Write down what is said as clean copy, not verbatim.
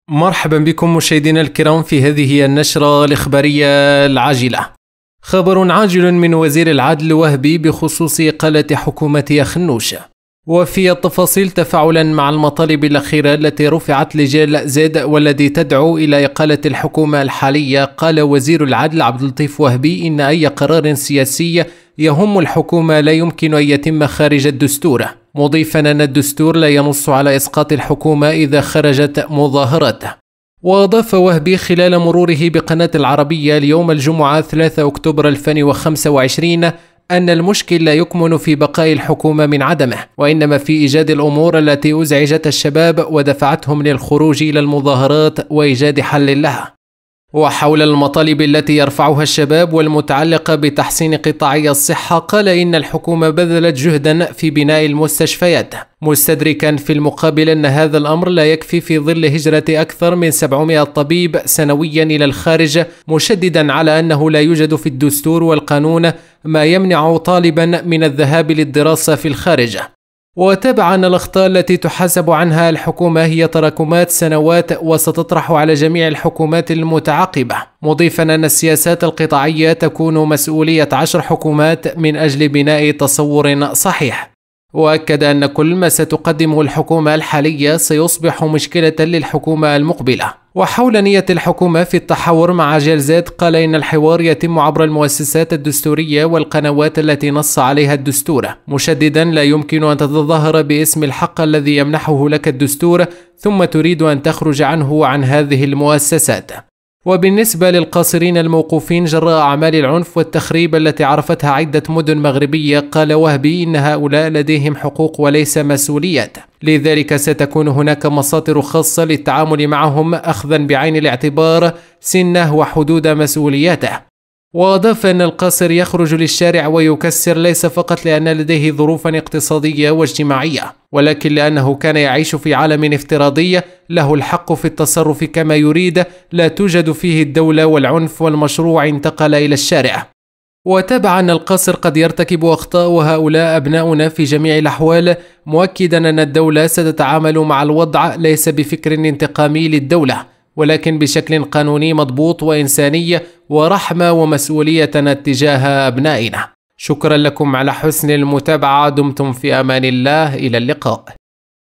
مرحبا بكم مشاهدينا الكرام في هذه النشرة الإخبارية العاجلة. خبر عاجل من وزير العدل وهبي بخصوص إقالة حكومة أخنوش. وفي التفاصيل تفاعلا مع المطالب الأخيرة التي رفعت لجال زيد والتي تدعو إلى إقالة الحكومة الحالية، قال وزير العدل عبد اللطيف وهبي إن أي قرار سياسي يهم الحكومة لا يمكن أن يتم خارج الدستور، مضيفا أن الدستور لا ينص على إسقاط الحكومة إذا خرجت مظاهرات. وأضاف وهبي خلال مروره بقناة العربية اليوم الجمعة 3 أكتوبر 2025 أن المشكل لا يكمن في بقاء الحكومة من عدمه، وإنما في إيجاد الأمور التي أزعجت الشباب ودفعتهم للخروج إلى المظاهرات وإيجاد حل لها. وحول المطالب التي يرفعها الشباب والمتعلقة بتحسين قطاعي الصحة، قال إن الحكومة بذلت جهدا في بناء المستشفيات، مستدركا في المقابل أن هذا الأمر لا يكفي في ظل هجرة أكثر من 700 طبيب سنويا إلى الخارج، مشددا على أنه لا يوجد في الدستور والقانون ما يمنع طالبا من الذهاب للدراسة في الخارج. وتابع أن الأخطاء التي تحاسب عنها الحكومة هي تراكمات سنوات وستطرح على جميع الحكومات المتعاقبة، مضيفا أن السياسات القطاعية تكون مسؤولية 10 حكومات من أجل بناء تصور صحيح. وأكد أن كل ما ستقدمه الحكومة الحالية سيصبح مشكلة للحكومة المقبلة. وحول نية الحكومة في التحاور مع جال زيد، قال إن الحوار يتم عبر المؤسسات الدستورية والقنوات التي نص عليها الدستور، مشددا لا يمكن أن تتظاهر باسم الحق الذي يمنحه لك الدستور ثم تريد أن تخرج عنه وعن هذه المؤسسات. وبالنسبة للقاصرين الموقوفين جراء أعمال العنف والتخريب التي عرفتها عدة مدن مغربية، قال وهبي إن هؤلاء لديهم حقوق وليس مسؤوليات، لذلك ستكون هناك مصادر خاصة للتعامل معهم أخذا بعين الاعتبار سنه وحدود مسؤولياته. وأضاف أن القاصر يخرج للشارع ويكسر ليس فقط لأن لديه ظروفا اقتصادية واجتماعية، ولكن لأنه كان يعيش في عالم افتراضي له الحق في التصرف كما يريد، لا توجد فيه الدولة والعنف والمشروع انتقل إلى الشارع. وتابع أن القاصر قد يرتكب أخطاء وهؤلاء أبناؤنا في جميع الأحوال، مؤكدا أن الدولة ستتعامل مع الوضع ليس بفكر انتقامي للدولة، ولكن بشكل قانوني مضبوط وإنساني ورحمة ومسؤولية تجاه أبنائنا. شكرا لكم على حسن المتابعة، دمتم في أمان الله، إلى اللقاء.